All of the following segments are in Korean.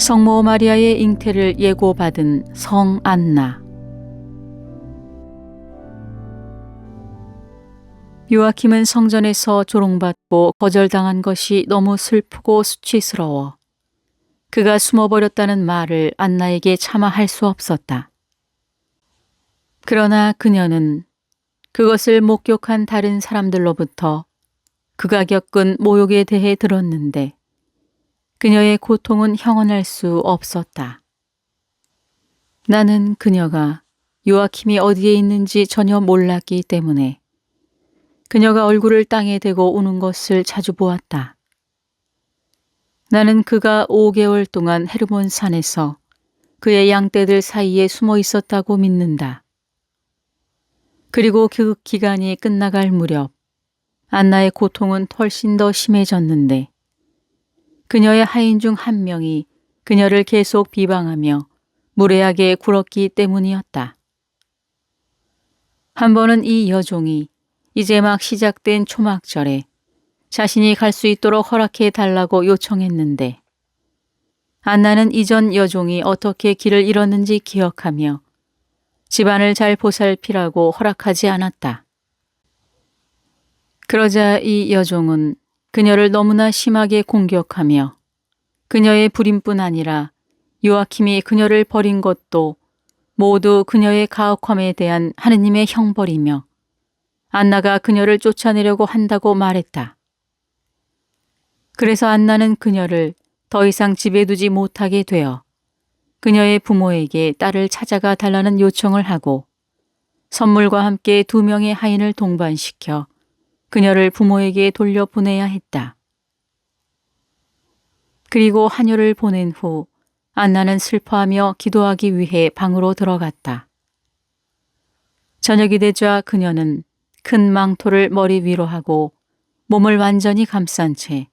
성모 마리아의 잉태를 예고받은 성 안나. 요아킴은 성전에서 조롱받고 거절당한 것이 너무 슬프고 수치스러워 그가 숨어버렸다는 말을 안나에게 차마 할 수 없었다. 그러나 그녀는 그것을 목격한 다른 사람들로부터 그가 겪은 모욕에 대해 들었는데 그녀의 고통은 형언할 수 없었다. 나는 그녀가 요아킴이 어디에 있는지 전혀 몰랐기 때문에 그녀가 얼굴을 땅에 대고 우는 것을 자주 보았다. 나는 그가 5개월 동안 헤르몬 산에서 그의 양떼들 사이에 숨어 있었다고 믿는다. 그리고 그 기간이 끝나갈 무렵 안나의 고통은 훨씬 더 심해졌는데 그녀의 하인 중 한 명이 그녀를 계속 비방하며 무례하게 굴었기 때문이었다. 한 번은 이 여종이 이제 막 시작된 초막절에 자신이 갈 수 있도록 허락해 달라고 요청했는데 안나는 이전 여종이 어떻게 길을 잃었는지 기억하며 집안을 잘 보살피라고 허락하지 않았다. 그러자 이 여종은 그녀를 너무나 심하게 공격하며 그녀의 불임뿐 아니라 요아킴이 그녀를 버린 것도 모두 그녀의 가혹함에 대한 하느님의 형벌이며 안나가 그녀를 쫓아내려고 한다고 말했다. 그래서 안나는 그녀를 더 이상 집에 두지 못하게 되어 그녀의 부모에게 딸을 찾아가 달라는 요청을 하고 선물과 함께 2명의 하인을 동반시켜 그녀를 부모에게 돌려보내야 했다. 그리고 하녀를 보낸 후 안나는 슬퍼하며 기도하기 위해 방으로 들어갔다. 저녁이 되자 그녀는 큰 망토를 머리 위로 하고 몸을 완전히 감싼 채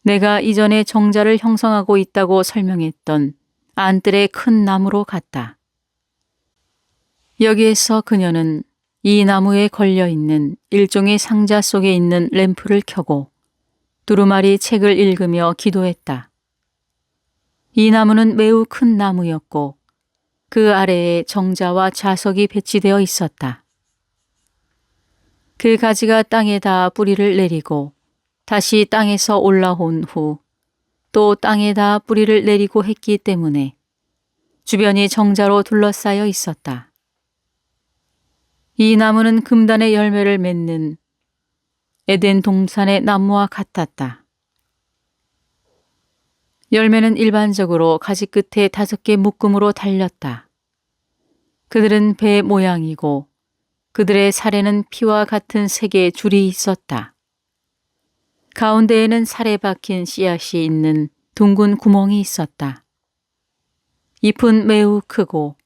내가 이전에 정자를 형성하고 있다고 설명했던 안뜰의 큰 나무로 갔다. 여기에서 그녀는 이 나무에 걸려있는 일종의 상자 속에 있는 램프를 켜고 두루마리 책을 읽으며 기도했다. 이 나무는 매우 큰 나무였고 그 아래에 정자와 자석이 배치되어 있었다. 그 가지가 땅에 닿아 뿌리를 내리고 다시 땅에서 올라온 후 또 땅에 닿아 뿌리를 내리고 했기 때문에 주변이 정자로 둘러싸여 있었다. 이 나무는 금단의 열매를 맺는 에덴 동산의 나무와 같았다. 열매는 일반적으로 가지 끝에 5개 묶음으로 달렸다. 그들은 배 모양이고 그들의 살에는 피와 같은 3개의 줄이 있었다. 가운데에는 살에 박힌 씨앗이 있는 둥근 구멍이 있었다. 잎은 매우 크고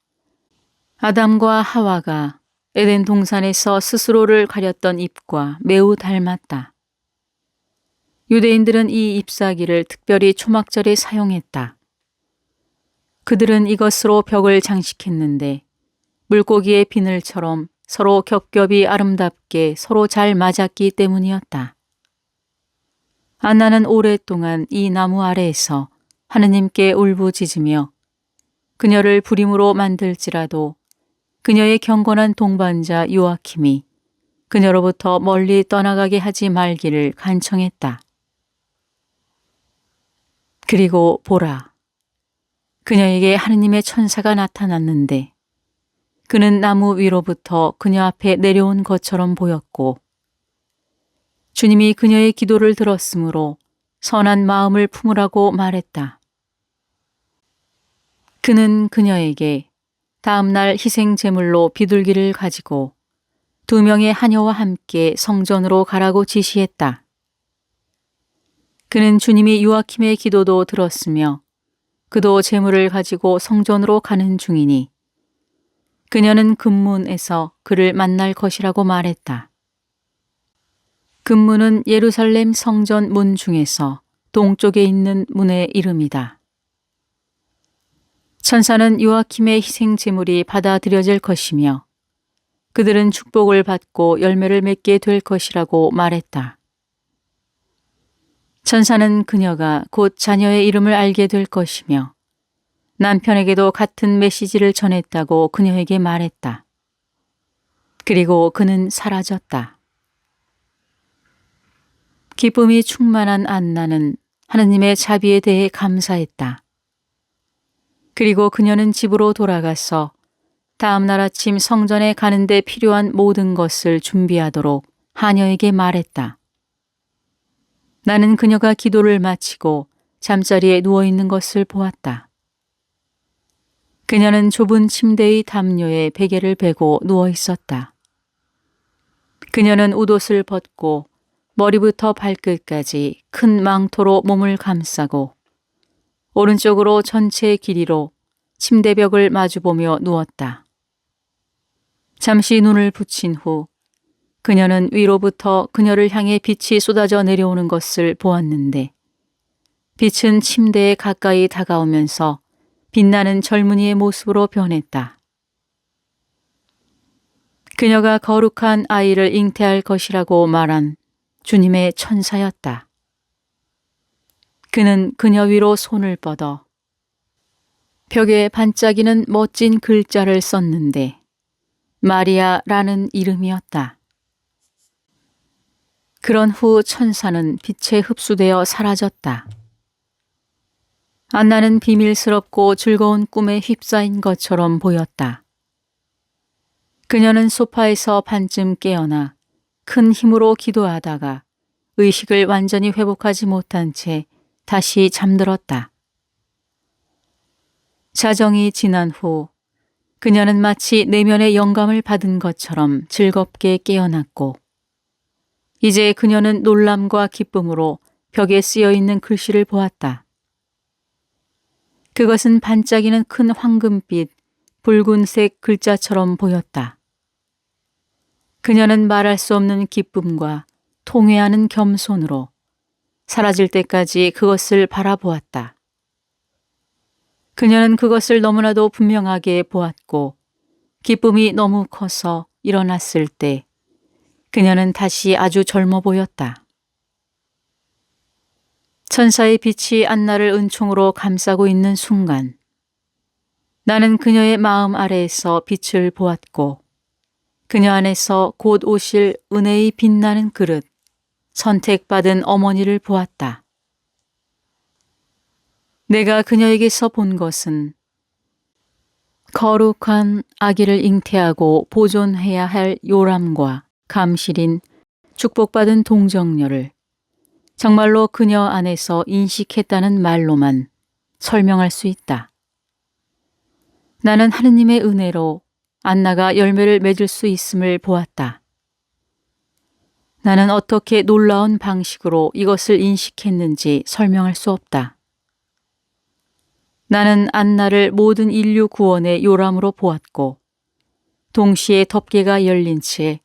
아담과 하와가 에덴 동산에서 스스로를 가렸던 잎과 매우 닮았다. 유대인들은 이 잎사귀를 특별히 초막절에 사용했다. 그들은 이것으로 벽을 장식했는데 물고기의 비늘처럼 서로 겹겹이 아름답게 서로 잘 맞았기 때문이었다. 안나는 오랫동안 이 나무 아래에서 하느님께 울부짖으며 그녀를 불임으로 만들지라도 그녀의 경건한 동반자 요아킴이 그녀로부터 멀리 떠나가게 하지 말기를 간청했다. 그리고 보라, 그녀에게 하느님의 천사가 나타났는데 그는 나무 위로부터 그녀 앞에 내려온 것처럼 보였고 주님이 그녀의 기도를 들었으므로 선한 마음을 품으라고 말했다. 그는 그녀에게 다음 날 희생 제물로 비둘기를 가지고 2명의 하녀와 함께 성전으로 가라고 지시했다. 그는 주님이 요아킴의 기도도 들었으며 그도 제물을 가지고 성전으로 가는 중이니 그녀는 금문에서 그를 만날 것이라고 말했다. 금문은 예루살렘 성전 문 중에서 동쪽에 있는 문의 이름이다. 천사는 요아킴의 희생 제물이 받아들여질 것이며 그들은 축복을 받고 열매를 맺게 될 것이라고 말했다. 천사는 그녀가 곧 자녀의 이름을 알게 될 것이며 남편에게도 같은 메시지를 전했다고 그녀에게 말했다. 그리고 그는 사라졌다. 기쁨이 충만한 안나는 하느님의 자비에 대해 감사했다. 그리고 그녀는 집으로 돌아가서 다음 날 아침 성전에 가는 데 필요한 모든 것을 준비하도록 하녀에게 말했다. 나는 그녀가 기도를 마치고 잠자리에 누워있는 것을 보았다. 그녀는 좁은 침대의 담요에 베개를 베고 누워있었다. 그녀는 웃옷을 벗고 머리부터 발끝까지 큰 망토로 몸을 감싸고 오른쪽으로 전체 길이로 침대벽을 마주보며 누웠다. 잠시 눈을 붙인 후 그녀는 위로부터 그녀를 향해 빛이 쏟아져 내려오는 것을 보았는데 빛은 침대에 가까이 다가오면서 빛나는 젊은이의 모습으로 변했다. 그녀가 거룩한 아이를 잉태할 것이라고 말한 주님의 천사였다. 그는 그녀 위로 손을 뻗어 벽에 반짝이는 멋진 글자를 썼는데 마리아라는 이름이었다. 그런 후 천사는 빛에 흡수되어 사라졌다. 안나는 비밀스럽고 즐거운 꿈에 휩싸인 것처럼 보였다. 그녀는 소파에서 반쯤 깨어나 큰 힘으로 기도하다가 의식을 완전히 회복하지 못한 채 다시 잠들었다. 자정이 지난 후 그녀는 마치 내면의 영감을 받은 것처럼 즐겁게 깨어났고 이제 그녀는 놀람과 기쁨으로 벽에 쓰여 있는 글씨를 보았다. 그것은 반짝이는 큰 황금빛, 붉은색 글자처럼 보였다. 그녀는 말할 수 없는 기쁨과 통회하는 겸손으로 사라질 때까지 그것을 바라보았다. 그녀는 그것을 너무나도 분명하게 보았고 기쁨이 너무 커서 일어났을 때 그녀는 다시 아주 젊어 보였다. 천사의 빛이 안나를 은총으로 감싸고 있는 순간 나는 그녀의 마음 아래에서 빛을 보았고 그녀 안에서 곧 오실 은혜의 빛나는 그릇, 선택받은 어머니를 보았다. 내가 그녀에게서 본 것은 거룩한 아기를 잉태하고 보존해야 할 요람과 감실인 축복받은 동정녀를 정말로 그녀 안에서 인식했다는 말로만 설명할 수 있다. 나는 하느님의 은혜로 안나가 열매를 맺을 수 있음을 보았다. 나는 어떻게 놀라운 방식으로 이것을 인식했는지 설명할 수 없다. 나는 안나를 모든 인류 구원의 요람으로 보았고 동시에 덮개가 열린 채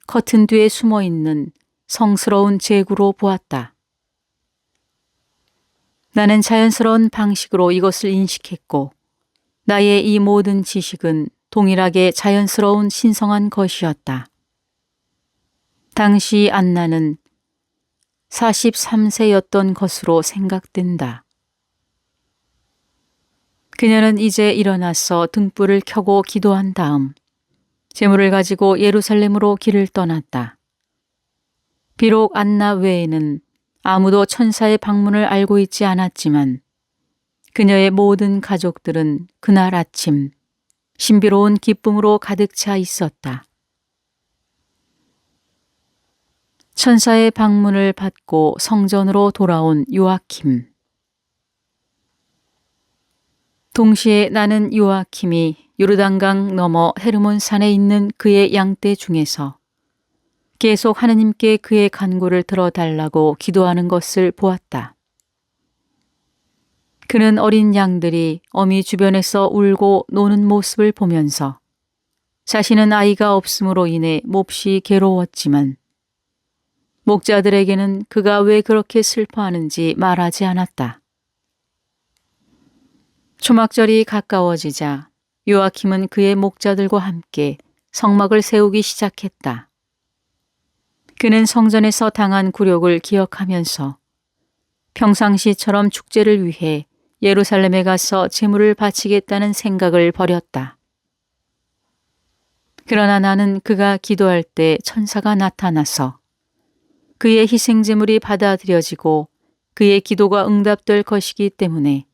커튼 뒤에 숨어있는 성스러운 제구로 보았다. 나는 자연스러운 방식으로 이것을 인식했고 나의 이 모든 지식은 동일하게 자연스러운 신성한 것이었다. 당시 안나는 43세였던 것으로 생각된다. 그녀는 이제 일어나서 등불을 켜고 기도한 다음 제물을 가지고 예루살렘으로 길을 떠났다. 비록 안나 외에는 아무도 천사의 방문을 알고 있지 않았지만 그녀의 모든 가족들은 그날 아침 신비로운 기쁨으로 가득 차 있었다. 천사의 방문을 받고 성전으로 돌아온 요아킴. 동시에 나는 요아킴이 요르단강 너머 헤르몬 산에 있는 그의 양떼 중에서 계속 하느님께 그의 간구를 들어달라고 기도하는 것을 보았다. 그는 어린 양들이 어미 주변에서 울고 노는 모습을 보면서 자신은 아이가 없음으로 인해 몹시 괴로웠지만 목자들에게는 그가 왜 그렇게 슬퍼하는지 말하지 않았다. 초막절이 가까워지자 요아킴은 그의 목자들과 함께 성막을 세우기 시작했다. 그는 성전에서 당한 굴욕을 기억하면서 평상시처럼 축제를 위해 예루살렘에 가서 제물을 바치겠다는 생각을 버렸다. 그러나 나는 그가 기도할 때 천사가 나타나서 그의 희생제물이 받아들여지고 그의 기도가 응답될 것이기 때문에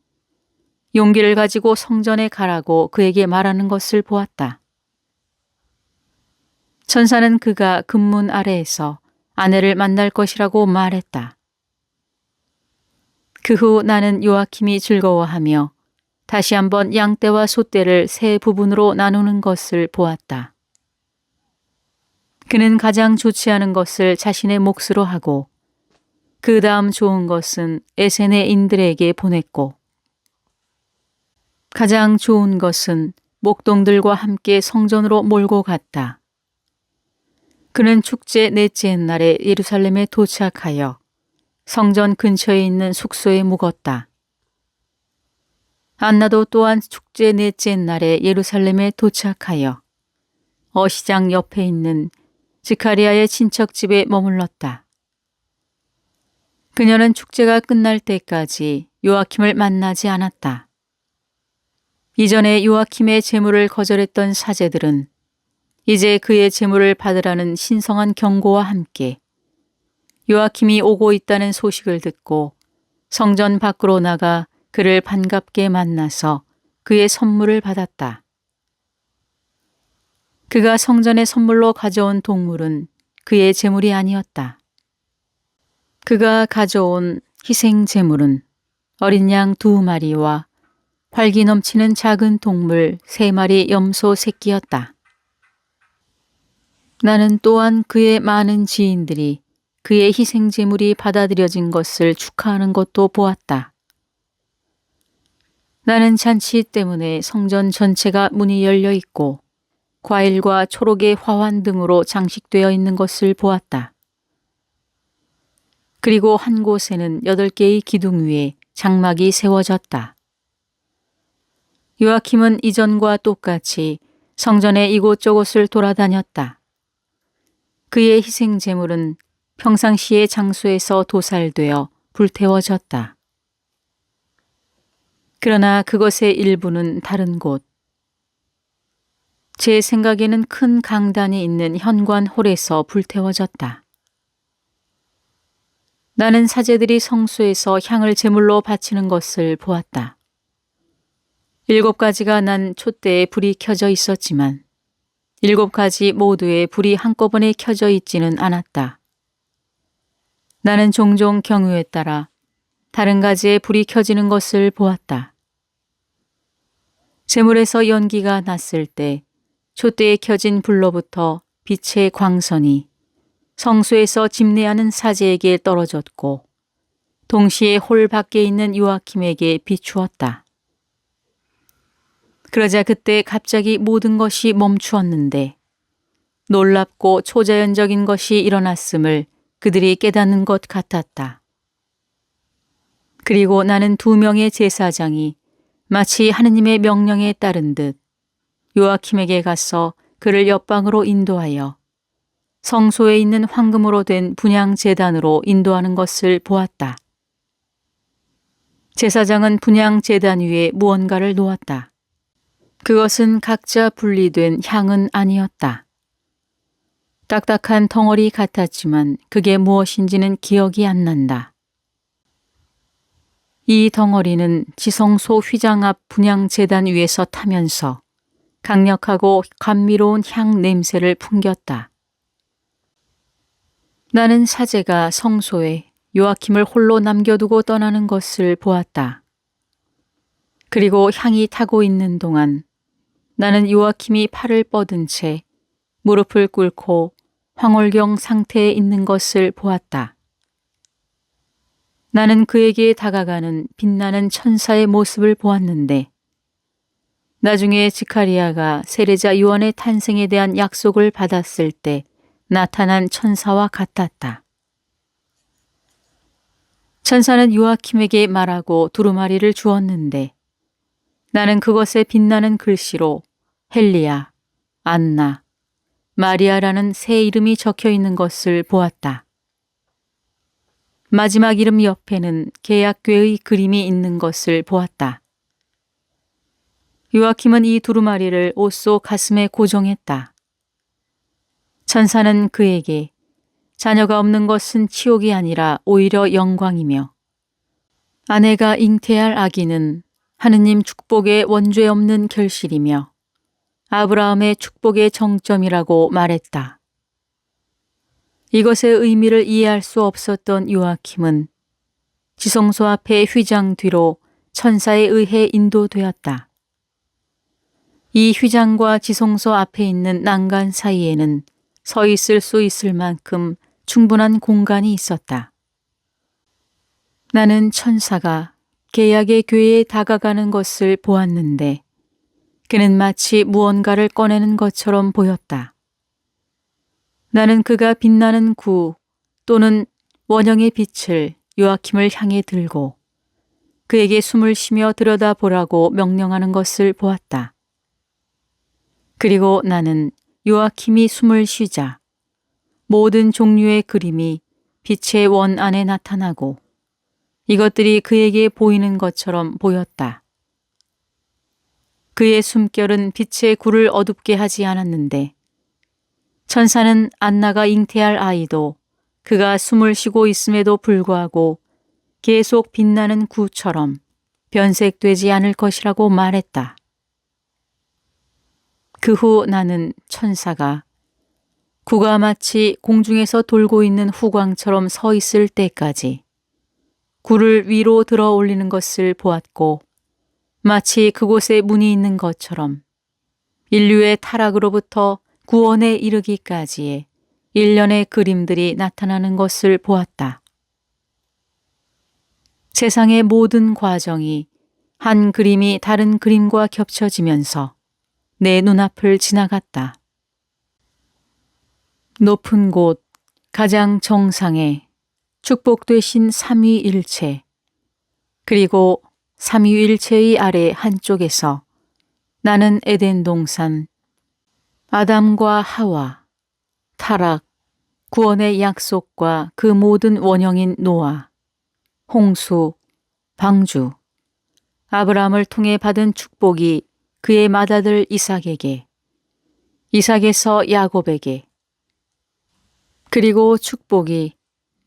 용기를 가지고 성전에 가라고 그에게 말하는 것을 보았다. 천사는 그가 금문 아래에서 아내를 만날 것이라고 말했다. 그 후 나는 요아킴이 즐거워하며 다시 한번 양떼와 소떼를 세 부분으로 나누는 것을 보았다. 그는 가장 좋지 않은 것을 자신의 몫으로 하고 그 다음 좋은 것은 에세네인들에게 보냈고 가장 좋은 것은 목동들과 함께 성전으로 몰고 갔다. 그는 축제 넷째 날에 예루살렘에 도착하여 성전 근처에 있는 숙소에 묵었다. 안나도 또한 축제 넷째 날에 예루살렘에 도착하여 어시장 옆에 있는 지카리아의 친척집에 머물렀다. 그녀는 축제가 끝날 때까지 요아킴을 만나지 않았다. 이전에 요아킴의 제물을 거절했던 사제들은 이제 그의 제물을 받으라는 신성한 경고와 함께 요아킴이 오고 있다는 소식을 듣고 성전 밖으로 나가 그를 반갑게 만나서 그의 선물을 받았다. 그가 성전에 선물로 가져온 동물은 그의 제물이 아니었다. 그가 가져온 희생 제물은 어린 양 2마리와 활기 넘치는 작은 동물 3마리 염소 새끼였다. 나는 또한 그의 많은 지인들이 그의 희생 제물이 받아들여진 것을 축하하는 것도 보았다. 나는 잔치 때문에 성전 전체가 문이 열려 있고 과일과 초록의 화환 등으로 장식되어 있는 것을 보았다. 그리고 한 곳에는 8개의 기둥 위에 장막이 세워졌다. 요아킴은 이전과 똑같이 성전의 이곳저곳을 돌아다녔다. 그의 희생 제물은 평상시의 장소에서 도살되어 불태워졌다. 그러나 그것의 일부는 다른 곳, 제 생각에는 큰 강단이 있는 현관홀에서 불태워졌다. 나는 사제들이 성소에서 향을 제물로 바치는 것을 보았다. 7가지가 난 촛대에 불이 켜져 있었지만 7가지 모두에 불이 한꺼번에 켜져 있지는 않았다. 나는 종종 경우에 따라 다른 가지에 불이 켜지는 것을 보았다. 제물에서 연기가 났을 때 촛대에 켜진 불로부터 빛의 광선이 성소에서 집례하는 사제에게 떨어졌고 동시에 홀 밖에 있는 요아킴에게 비추었다. 그러자 그때 갑자기 모든 것이 멈추었는데 놀랍고 초자연적인 것이 일어났음을 그들이 깨닫는 것 같았다. 그리고 나는 2명의 제사장이 마치 하느님의 명령에 따른 듯 요아킴에게 가서 그를 옆방으로 인도하여 성소에 있는 황금으로 된 분향 제단으로 인도하는 것을 보았다. 제사장은 분향 제단 위에 무언가를 놓았다. 그것은 각자 분리된 향은 아니었다. 딱딱한 덩어리 같았지만 그게 무엇인지는 기억이 안 난다. 이 덩어리는 지성소 휘장 앞 분향 제단 위에서 타면서 강력하고 감미로운 향 냄새를 풍겼다. 나는 사제가 성소에 요아킴을 홀로 남겨두고 떠나는 것을 보았다. 그리고 향이 타고 있는 동안 나는 요아킴이 팔을 뻗은 채 무릎을 꿇고 황홀경 상태에 있는 것을 보았다. 나는 그에게 다가가는 빛나는 천사의 모습을 보았는데 나중에 지카리아가 세례자 요한의 탄생에 대한 약속을 받았을 때 나타난 천사와 같았다. 천사는 요아킴에게 말하고 두루마리를 주었는데 나는 그것에 빛나는 글씨로 헬리야, 안나, 마리아라는 세 이름이 적혀 있는 것을 보았다. 마지막 이름 옆에는 계약궤의 그림이 있는 것을 보았다. 요아킴은 이 두루마리를 옷 속 가슴에 고정했다. 천사는 그에게 자녀가 없는 것은 치욕이 아니라 오히려 영광이며 아내가 잉태할 아기는 하느님 축복의 원죄 없는 결실이며 아브라함의 축복의 정점이라고 말했다. 이것의 의미를 이해할 수 없었던 요아킴은 지성소 앞에 휘장 뒤로 천사에 의해 인도되었다. 이 휘장과 지성소 앞에 있는 난간 사이에는 서 있을 수 있을 만큼 충분한 공간이 있었다. 나는 천사가 계약의 궤에 다가가는 것을 보았는데 그는 마치 무언가를 꺼내는 것처럼 보였다. 나는 그가 빛나는 구 또는 원형의 빛을 요아킴을 향해 들고 그에게 숨을 쉬며 들여다보라고 명령하는 것을 보았다. 그리고 나는 요아킴이 숨을 쉬자 모든 종류의 그림이 빛의 원 안에 나타나고 이것들이 그에게 보이는 것처럼 보였다. 그의 숨결은 빛의 굴을 어둡게 하지 않았는데 천사는 안나가 잉태할 아이도 그가 숨을 쉬고 있음에도 불구하고 계속 빛나는 구처럼 변색되지 않을 것이라고 말했다. 그 후 나는 천사가 구가 마치 공중에서 돌고 있는 후광처럼 서 있을 때까지 구를 위로 들어 올리는 것을 보았고 마치 그곳에 문이 있는 것처럼 인류의 타락으로부터 구원에 이르기까지의 일련의 그림들이 나타나는 것을 보았다. 세상의 모든 과정이 한 그림이 다른 그림과 겹쳐지면서 내 눈앞을 지나갔다. 높은 곳, 가장 정상에 축복되신 삼위일체, 그리고 삼위일체의 아래 한쪽에서 나는 에덴 동산, 아담과 하와, 타락, 구원의 약속과 그 모든 원형인 노아, 홍수, 방주, 아브라함을 통해 받은 축복이 그의 맏아들 이삭에게, 이삭에서 야곱에게, 그리고 축복이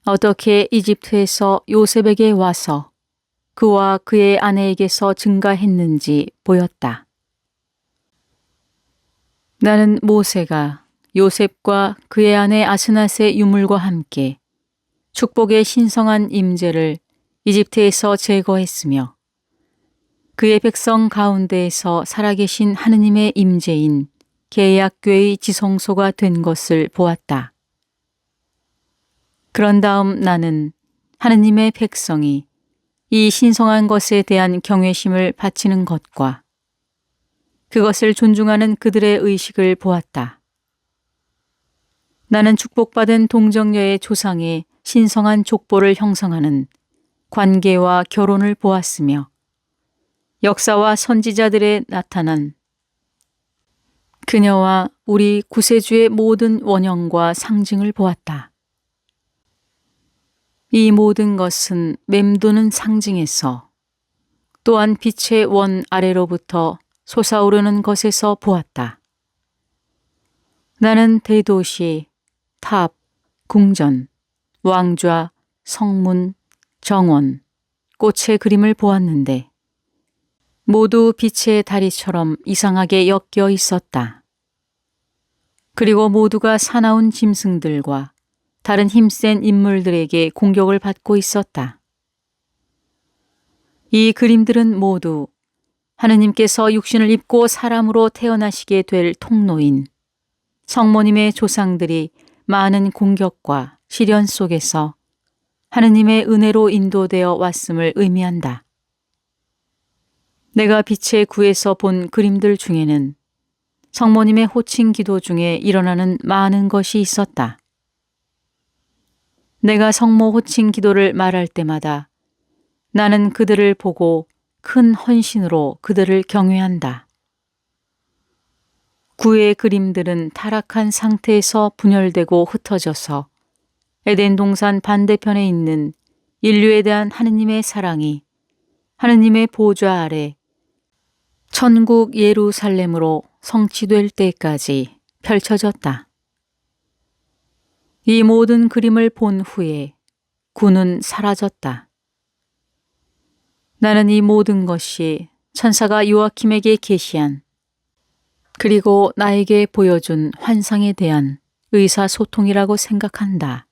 어떻게 이집트에서 요셉에게 와서 그와 그의 아내에게서 증가했는지 보였다. 나는 모세가 요셉과 그의 아내 아스낫의 유물과 함께 축복의 신성한 임재를 이집트에서 제거했으며 그의 백성 가운데에서 살아계신 하느님의 임재인 계약궤의 지성소가 된 것을 보았다. 그런 다음 나는 하느님의 백성이 이 신성한 것에 대한 경외심을 바치는 것과 그것을 존중하는 그들의 의식을 보았다. 나는 축복받은 동정녀의 조상의 신성한 족보를 형성하는 관계와 결혼을 보았으며 역사와 선지자들에 나타난 그녀와 우리 구세주의 모든 원형과 상징을 보았다. 이 모든 것은 맴도는 상징에서 또한 빛의 원 아래로부터 솟아오르는 것에서 보았다. 나는 대도시, 탑, 궁전, 왕좌, 성문, 정원, 꽃의 그림을 보았는데 모두 빛의 다리처럼 이상하게 엮여 있었다. 그리고 모두가 사나운 짐승들과 다른 힘센 인물들에게 공격을 받고 있었다. 이 그림들은 모두 하느님께서 육신을 입고 사람으로 태어나시게 될 통로인 성모님의 조상들이 많은 공격과 시련 속에서 하느님의 은혜로 인도되어 왔음을 의미한다. 내가 빛의 구에서 본 그림들 중에는 성모님의 호칭 기도 중에 일어나는 많은 것이 있었다. 내가 성모 호칭 기도를 말할 때마다 나는 그들을 보고 큰 헌신으로 그들을 경외한다. 구의 그림들은 타락한 상태에서 분열되고 흩어져서 에덴 동산 반대편에 있는 인류에 대한 하느님의 사랑이 하느님의 보좌 아래 천국 예루살렘으로 성취될 때까지 펼쳐졌다. 이 모든 그림을 본 후에 구는 사라졌다. 나는 이 모든 것이 천사가 요아킴에게 계시한 그리고 나에게 보여준 환상에 대한 의사소통이라고 생각한다.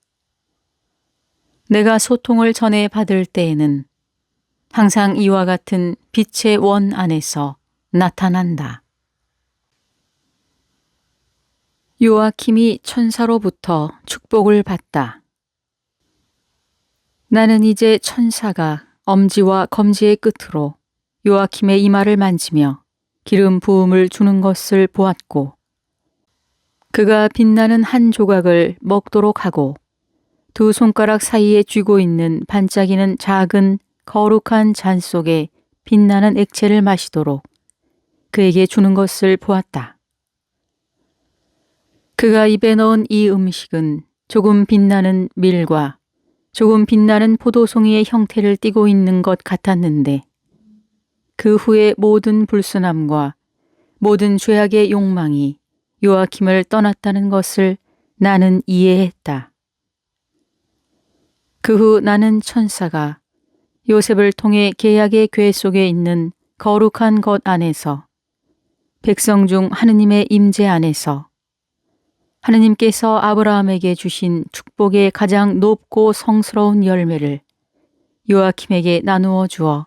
내가 소통을 전해 받을 때에는 항상 이와 같은 빛의 원 안에서 나타난다. 요아킴이 천사로부터 축복을 받다. 나는 이제 천사가 엄지와 검지의 끝으로 요아킴의 이마를 만지며 기름 부음을 주는 것을 보았고, 그가 빛나는 한 조각을 먹도록 하고 두 손가락 사이에 쥐고 있는 반짝이는 작은 거룩한 잔 속에 빛나는 액체를 마시도록 그에게 주는 것을 보았다. 그가 입에 넣은 이 음식은 조금 빛나는 밀과 조금 빛나는 포도송이의 형태를 띠고 있는 것 같았는데, 그 후에 모든 불순함과 모든 죄악의 욕망이 요아킴을 떠났다는 것을 나는 이해했다. 그 후 나는 천사가 요셉을 통해 계약의 궤 속에 있는 거룩한 것 안에서 백성 중 하느님의 임재 안에서 하느님께서 아브라함에게 주신 축복의 가장 높고 성스러운 열매를 요아킴에게 나누어 주어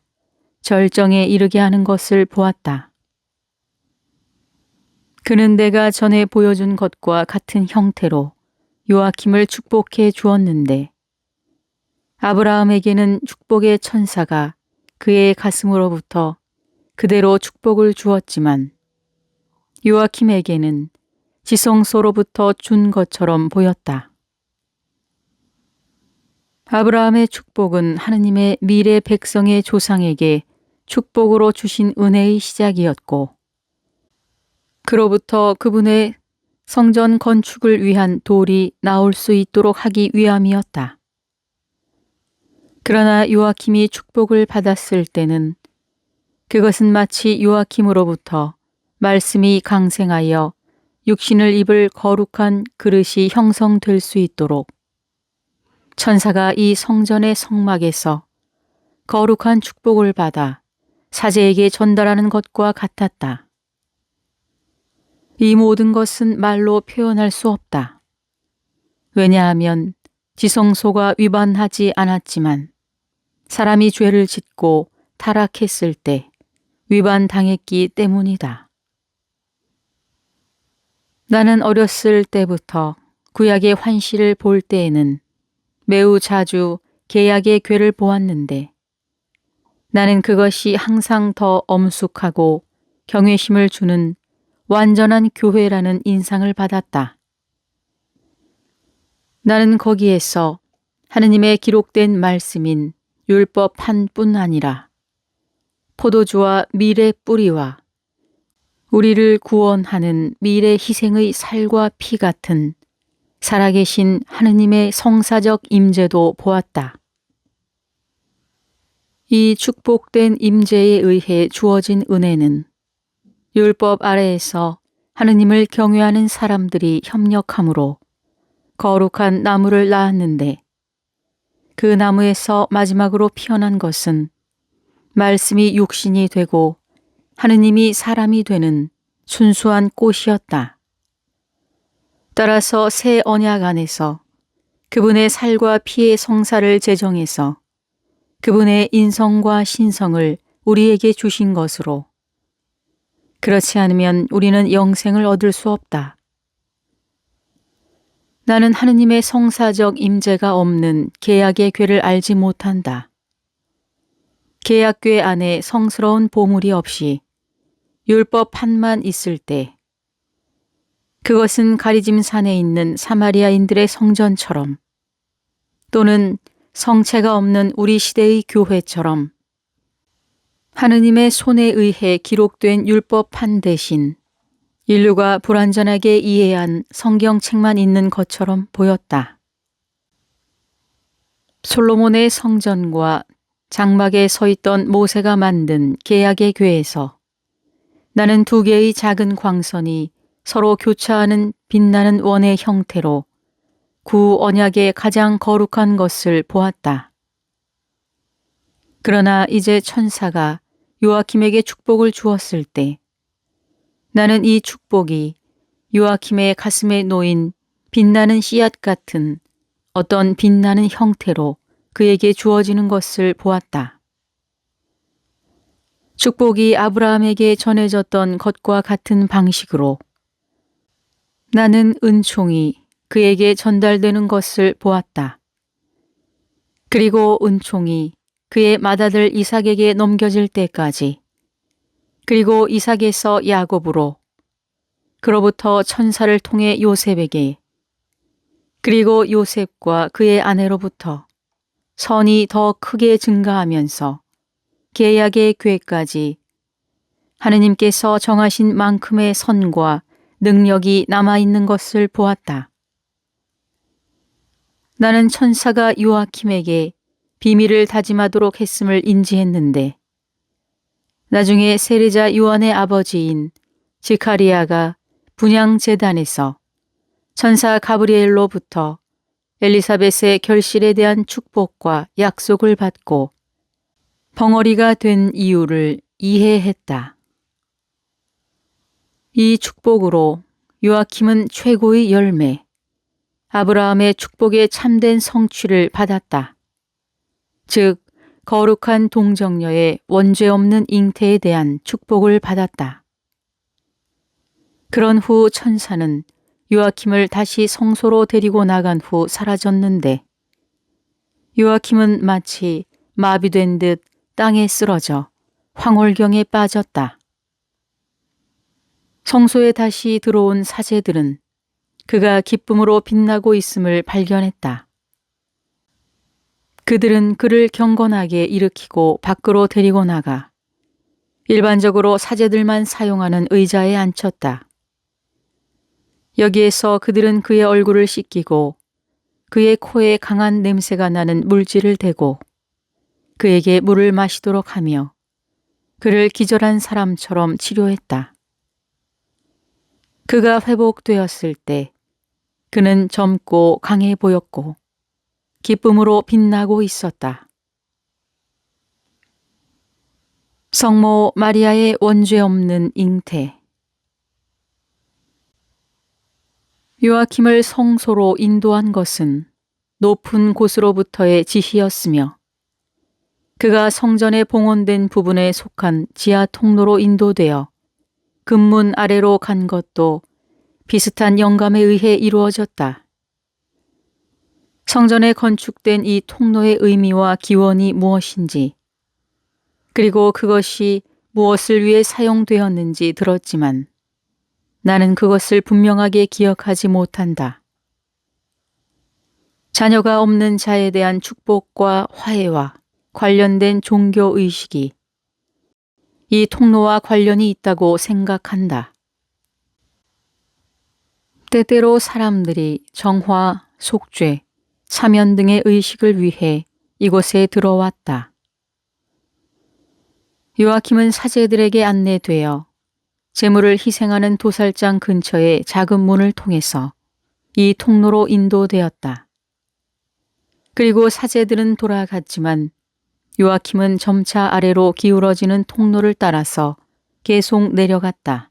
절정에 이르게 하는 것을 보았다. 그는 내가 전에 보여준 것과 같은 형태로 요아킴을 축복해 주었는데, 아브라함에게는 축복의 천사가 그의 가슴으로부터 그대로 축복을 주었지만, 요아킴에게는 지성소로부터 준 것처럼 보였다. 아브라함의 축복은 하느님의 미래 백성의 조상에게 축복으로 주신 은혜의 시작이었고, 그로부터 그분의 성전 건축을 위한 돌이 나올 수 있도록 하기 위함이었다. 그러나 요아킴이 축복을 받았을 때는 그것은 마치 요아킴으로부터 말씀이 강생하여 육신을 입을 거룩한 그릇이 형성될 수 있도록 천사가 이 성전의 성막에서 거룩한 축복을 받아 사제에게 전달하는 것과 같았다. 이 모든 것은 말로 표현할 수 없다. 왜냐하면 지성소가 위반하지 않았지만 사람이 죄를 짓고 타락했을 때 위반당했기 때문이다. 나는 어렸을 때부터 구약의 환시를 볼 때에는 매우 자주 계약의 궤를 보았는데, 나는 그것이 항상 더 엄숙하고 경외심을 주는 완전한 교회라는 인상을 받았다. 나는 거기에서 하느님의 기록된 말씀인 율법뿐 아니라 포도주와 밀의 뿌리와 우리를 구원하는 밀의 희생의 살과 피 같은 살아계신 하느님의 성사적 임재도 보았다. 이 축복된 임재에 의해 주어진 은혜는 율법 아래에서 하느님을 경외하는 사람들이 협력함으로 거룩한 나무를 낳았는데, 그 나무에서 마지막으로 피어난 것은 말씀이 육신이 되고 하느님이 사람이 되는 순수한 꽃이었다. 따라서 새 언약 안에서 그분의 살과 피의 성사를 제정해서 그분의 인성과 신성을 우리에게 주신 것으로, 그렇지 않으면 우리는 영생을 얻을 수 없다. 나는 하느님의 성사적 임재가 없는 계약의 궤를 알지 못한다. 계약궤 안에 성스러운 보물이 없이 율법판만 있을 때, 그것은 가리짐산에 있는 사마리아인들의 성전처럼, 또는 성체가 없는 우리 시대의 교회처럼 하느님의 손에 의해 기록된 율법판 대신 인류가 불완전하게 이해한 성경책만 있는 것처럼 보였다. 솔로몬의 성전과 장막에 서 있던 모세가 만든 계약의 궤에서 나는 두 개의 작은 광선이 서로 교차하는 빛나는 원의 형태로 구 언약의 가장 거룩한 것을 보았다. 그러나 이제 천사가 요아킴에게 축복을 주었을 때 나는 이 축복이 요아킴의 가슴에 놓인 빛나는 씨앗 같은 어떤 빛나는 형태로 그에게 주어지는 것을 보았다. 축복이 아브라함에게 전해졌던 것과 같은 방식으로 나는 은총이 그에게 전달되는 것을 보았다. 그리고 은총이 그의 맏아들 이삭에게 넘겨질 때까지, 그리고 이삭에서 야곱으로, 그로부터 천사를 통해 요셉에게, 그리고 요셉과 그의 아내로부터 선이 더 크게 증가하면서 계약의 궤까지 하느님께서 정하신 만큼의 선과 능력이 남아있는 것을 보았다. 나는 천사가 요아킴에게 비밀을 다짐하도록 했음을 인지했는데 나중에 세례자 요한의 아버지인 지카리아가 분향제단에서 천사 가브리엘로부터 엘리사벳의 결실에 대한 축복과 약속을 받고 벙어리가 된 이유를 이해했다. 이 축복으로 요아킴은 최고의 열매, 아브라함의 축복의 참된 성취를 받았다. 즉, 거룩한 동정녀의 원죄 없는 잉태에 대한 축복을 받았다. 그런 후 천사는 요아킴을 다시 성소로 데리고 나간 후 사라졌는데 요아킴은 마치 마비된 듯 땅에 쓰러져 황홀경에 빠졌다. 성소에 다시 들어온 사제들은 그가 기쁨으로 빛나고 있음을 발견했다. 그들은 그를 경건하게 일으키고 밖으로 데리고 나가 일반적으로 사제들만 사용하는 의자에 앉혔다. 여기에서 그들은 그의 얼굴을 씻기고 그의 코에 강한 냄새가 나는 물질을 대고 그에게 물을 마시도록 하며 그를 기절한 사람처럼 치료했다. 그가 회복되었을 때 그는 젊고 강해 보였고 기쁨으로 빛나고 있었다. 성모 마리아의 원죄 없는 잉태. 요아킴을 성소로 인도한 것은 높은 곳으로부터의 지시였으며 그가 성전에 봉헌된 부분에 속한 지하 통로로 인도되어 금문 아래로 간 것도 비슷한 영감에 의해 이루어졌다. 성전에 건축된 이 통로의 의미와 기원이 무엇인지, 그리고 그것이 무엇을 위해 사용되었는지 들었지만 나는 그것을 분명하게 기억하지 못한다. 자녀가 없는 자에 대한 축복과 화해와 관련된 종교 의식이 이 통로와 관련이 있다고 생각한다. 때때로 사람들이 정화, 속죄, 사면 등의 의식을 위해 이곳에 들어왔다. 요아킴은 사제들에게 안내되어 제물을 희생하는 도살장 근처의 작은 문을 통해서 이 통로로 인도되었다. 그리고 사제들은 돌아갔지만 요아킴은 점차 아래로 기울어지는 통로를 따라서 계속 내려갔다.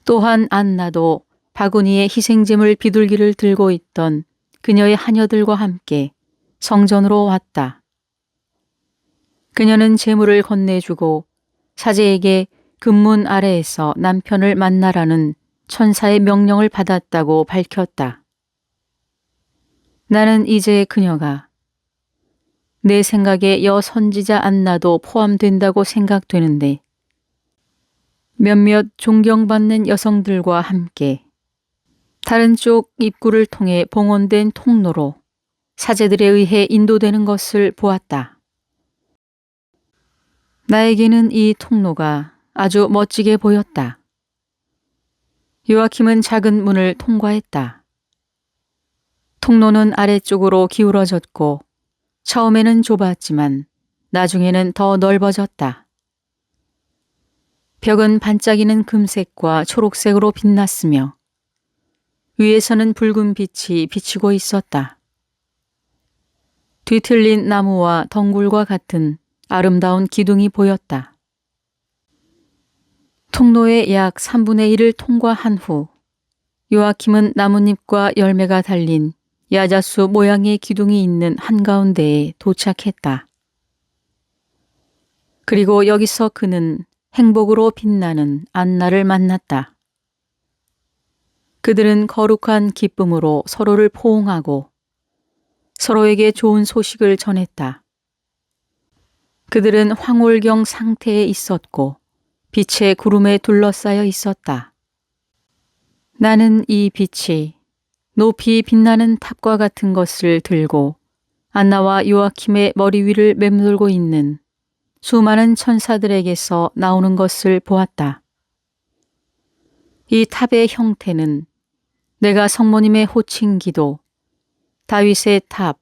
또한 안나도 바구니에 희생제물 비둘기를 들고 있던 그녀의 하녀들과 함께 성전으로 왔다. 그녀는 제물을 건네주고 사제에게 금문 아래에서 남편을 만나라는 천사의 명령을 받았다고 밝혔다. 나는 이제 그녀가 내 생각에 여선지자 안나도 포함된다고 생각되는데 몇몇 존경받는 여성들과 함께 다른 쪽 입구를 통해 봉헌된 통로로 사제들에 의해 인도되는 것을 보았다. 나에게는 이 통로가 아주 멋지게 보였다. 요아킴은 작은 문을 통과했다. 통로는 아래쪽으로 기울어졌고 처음에는 좁았지만 나중에는 더 넓어졌다. 벽은 반짝이는 금색과 초록색으로 빛났으며 위에서는 붉은 빛이 비치고 있었다. 뒤틀린 나무와 덩굴과 같은 아름다운 기둥이 보였다. 통로의 약 3분의 1을 통과한 후 요아킴은 나뭇잎과 열매가 달린 야자수 모양의 기둥이 있는 한가운데에 도착했다. 그리고 여기서 그는 행복으로 빛나는 안나를 만났다. 그들은 거룩한 기쁨으로 서로를 포옹하고 서로에게 좋은 소식을 전했다. 그들은 황홀경 상태에 있었고 빛의 구름에 둘러싸여 있었다. 나는 이 빛이 높이 빛나는 탑과 같은 것을 들고 안나와 요아킴의 머리 위를 맴돌고 있는 수많은 천사들에게서 나오는 것을 보았다. 이 탑의 형태는 내가 성모님의 호칭기도, 다윗의 탑,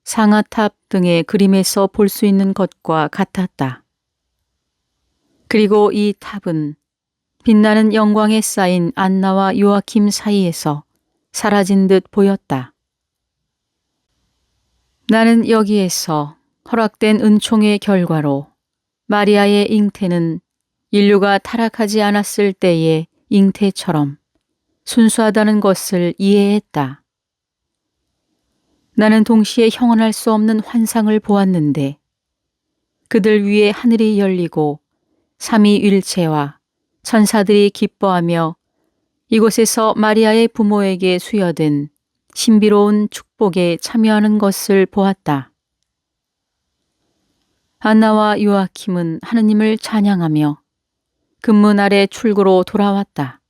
상아탑 등의 그림에서 볼 수 있는 것과 같았다. 그리고 이 탑은 빛나는 영광에 쌓인 안나와 요아킴 사이에서 사라진 듯 보였다. 나는 여기에서 허락된 은총의 결과로 마리아의 잉태는 인류가 타락하지 않았을 때의 잉태처럼 순수하다는 것을 이해했다. 나는 동시에 형언할 수 없는 환상을 보았는데 그들 위에 하늘이 열리고 삼위일체와 천사들이 기뻐하며 이곳에서 마리아의 부모에게 수여된 신비로운 축복에 참여하는 것을 보았다. 안나와 요아킴은 하느님을 찬양하며 금문 아래 출구로 돌아왔다.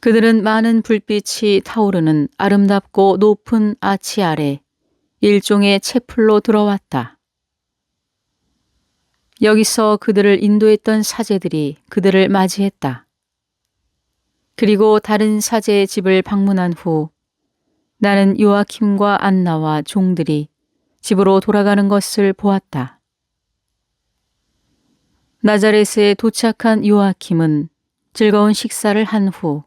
그들은 많은 불빛이 타오르는 아름답고 높은 아치 아래 일종의 채플로 들어왔다. 여기서 그들을 인도했던 사제들이 그들을 맞이했다. 그리고 다른 사제의 집을 방문한 후 나는 요아킴과 안나와 종들이 집으로 돌아가는 것을 보았다. 나자렛에 도착한 요아킴은 즐거운 식사를 한 후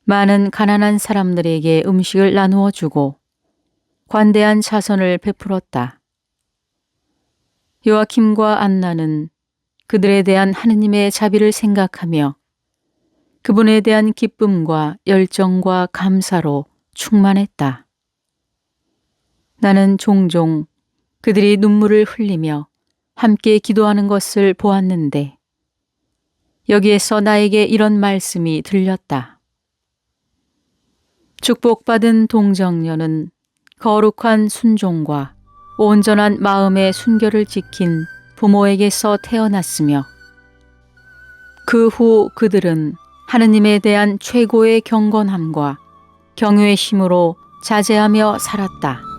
많은 가난한 사람들에게 음식을 나누어 주고 관대한 자선을 베풀었다. 요아킴과 안나는 그들에 대한 하느님의 자비를 생각하며 그분에 대한 기쁨과 열정과 감사로 충만했다. 나는 종종 그들이 눈물을 흘리며 함께 기도하는 것을 보았는데 여기에서 나에게 이런 말씀이 들렸다. 축복받은 동정녀는 거룩한 순종과 온전한 마음의 순결을 지킨 부모에게서 태어났으며 그 후 그들은 하느님에 대한 최고의 경건함과 경외심으로 자제하며 살았다.